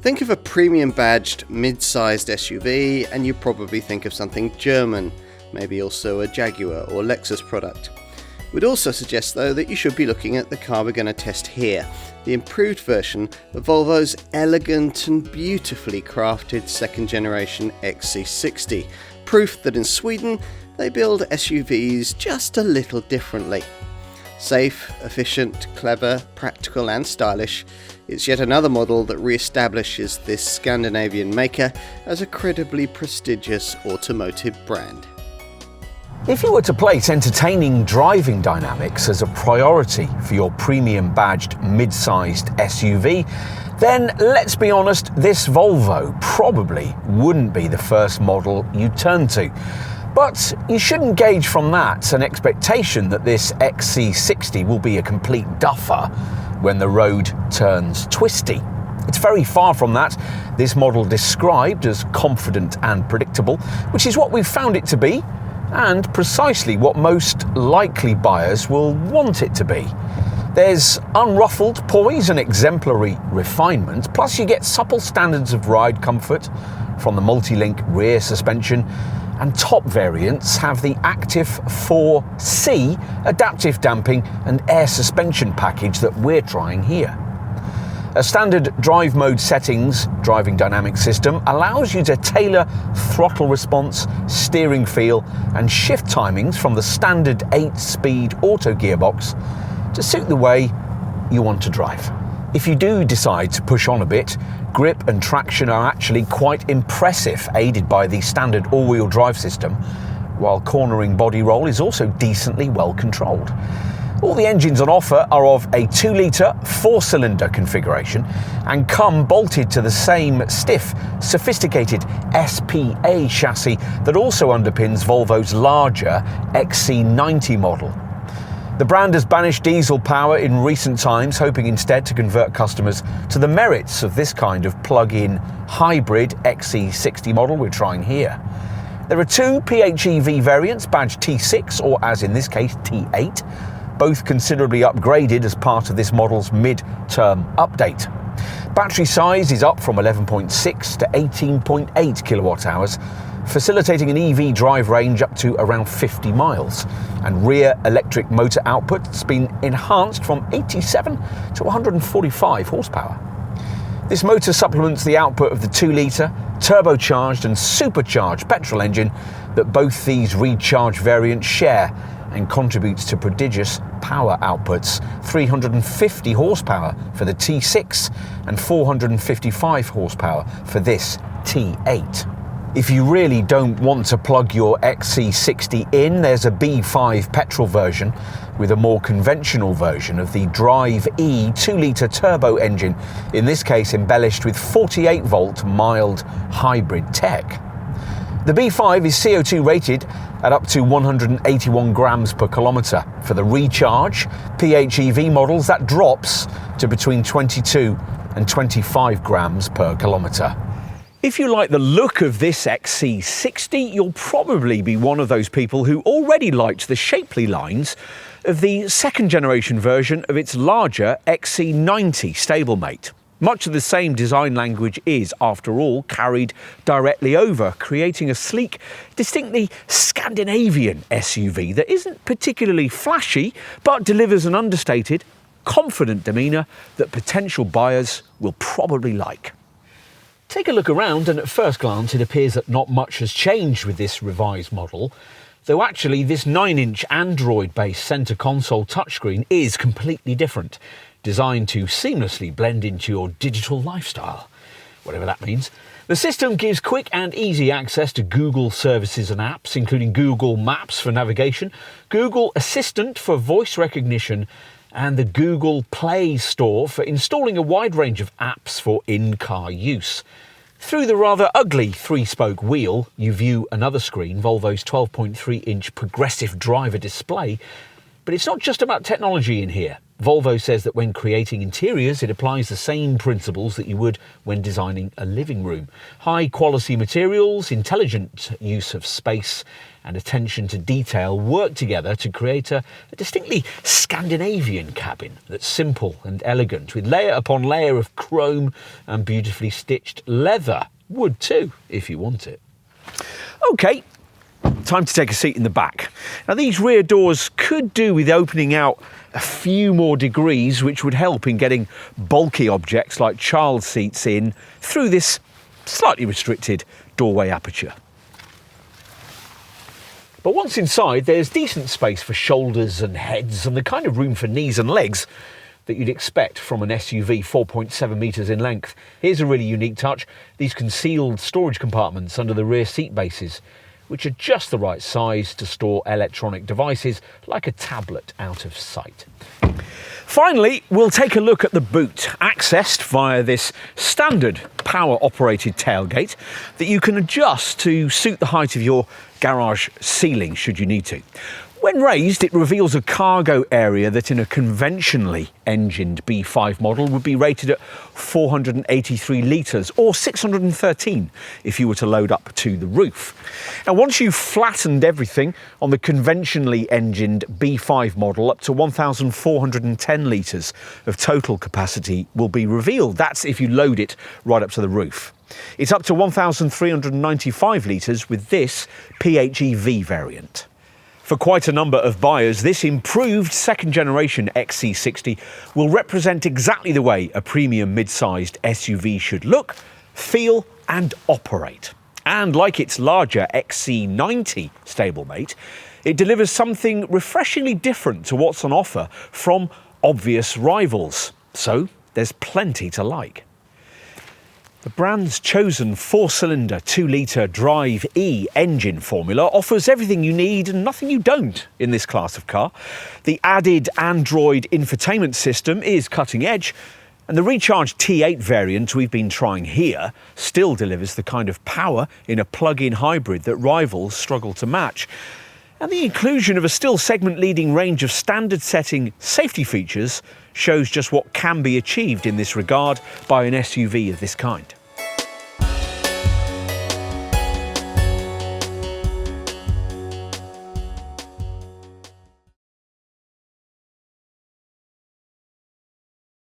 Think of a premium badged mid-sized SUV and you probably think of something German, maybe also a Jaguar or Lexus product. We'd also suggest though that you should be looking at the car we're going to test here, the improved version of Volvo's elegant and beautifully crafted second generation XC60, proof that in Sweden they build SUVs just a little differently. Safe, efficient, clever, practical and stylish, it's yet another model that re-establishes this Scandinavian maker as a credibly prestigious automotive brand. If you were to place entertaining driving dynamics as a priority for your premium badged mid-sized SUV, then let's be honest, this Volvo probably wouldn't be the first model you turn to. But you shouldn't gauge from that an expectation that this XC60 will be a complete duffer when the road turns twisty. It's very far from that. This model described as confident and predictable, which is what we've found it to be, and precisely what most likely buyers will want it to be. There's unruffled poise and exemplary refinement, plus you get supple standards of ride comfort from the multi-link rear suspension, and top variants have the Active 4C adaptive damping and air suspension package that we're trying here. A standard drive mode settings driving dynamic system allows you to tailor throttle response, steering feel and shift timings from the standard 8-speed auto gearbox to suit the way you want to drive. If you do decide to push on a bit, grip and traction are actually quite impressive, aided by the standard all-wheel drive system, while cornering body roll is also decently well controlled. All the engines on offer are of a 2-litre 4-cylinder configuration and come bolted to the same stiff, sophisticated SPA chassis that also underpins Volvo's larger XC90 model. The brand has banished diesel power in recent times, hoping instead to convert customers to the merits of this kind of plug-in hybrid XC60 model we're trying here. There are two PHEV variants badged T6 or, as in this case, T8, both considerably upgraded as part of this model's mid-term update. Battery size is up from 11.6 to 18.8 kilowatt hours, facilitating an EV drive range up to around 50 miles, and rear electric motor output has been enhanced from 87 to 145 horsepower. This motor supplements the output of the 2-litre turbocharged and supercharged petrol engine that both these recharge variants share, and contributes to prodigious power outputs: 350 horsepower for the T6 and 455 horsepower for this T8. If you really don't want to plug your XC60 in, there's a B5 petrol version with a more conventional version of the Drive E 2-litre turbo engine, in this case embellished with 48-volt mild hybrid tech. The B5 is CO2 rated at up to 181 grams per kilometre. For the Recharge PHEV models, that drops to between 22 and 25 grams per kilometre. If you like the look of this XC60, you'll probably be one of those people who already liked the shapely lines of the second generation version of its larger XC90 stablemate. Much of the same design language is, after all, carried directly over, creating a sleek, distinctly Scandinavian SUV that isn't particularly flashy, but delivers an understated, confident demeanour that potential buyers will probably like. Take a look around, and at first glance it appears that not much has changed with this revised model, though actually this 9-inch Android-based centre console touchscreen is completely different, designed to seamlessly blend into your digital lifestyle, whatever that means. The system gives quick and easy access to Google services and apps, including Google Maps for navigation, Google Assistant for voice recognition, and the Google Play Store for installing a wide range of apps for in-car use. Through the rather ugly 3-spoke wheel, you view another screen, Volvo's 12.3-inch progressive driver display. But it's not just about technology in here. Volvo says that when creating interiors, it applies the same principles that you would when designing a living room. High quality materials, intelligent use of space and attention to detail work together to create a distinctly Scandinavian cabin that's simple and elegant, with layer upon layer of chrome and beautifully stitched leather. Wood too, if you want it. OK, time to take a seat in the back. Now, these rear doors could do with opening out a few more degrees, which would help in getting bulky objects like child seats in through this slightly restricted doorway aperture. But once inside, there's decent space for shoulders and heads and the kind of room for knees and legs that you'd expect from an SUV 4.7 metres in length. Here's a really unique touch: these concealed storage compartments under the rear seat bases, which are just the right size to store electronic devices like a tablet out of sight. Finally, we'll take a look at the boot, accessed via this standard power-operated tailgate that you can adjust to suit the height of your garage ceiling should you need to. When raised, it reveals a cargo area that in a conventionally engined B5 model would be rated at 483 litres, or 613 if you were to load up to the roof. Now, once you've flattened everything on the conventionally engined B5 model, up to 1,410 litres of total capacity will be revealed. That's if you load it right up to the roof. It's up to 1,395 litres with this PHEV variant. For quite a number of buyers, this improved second-generation XC60 will represent exactly the way a premium mid-sized SUV should look, feel and operate. And like its larger XC90 stablemate, it delivers something refreshingly different to what's on offer from obvious rivals. So there's plenty to like. The brand's chosen 4-cylinder 2-litre Drive E engine formula offers everything you need and nothing you don't in this class of car. The added Android infotainment system is cutting edge, and the recharged T8 variant we've been trying here still delivers the kind of power in a plug-in hybrid that rivals struggle to match. And the inclusion of a still segment-leading range of standard-setting safety features shows just what can be achieved in this regard by an SUV of this kind.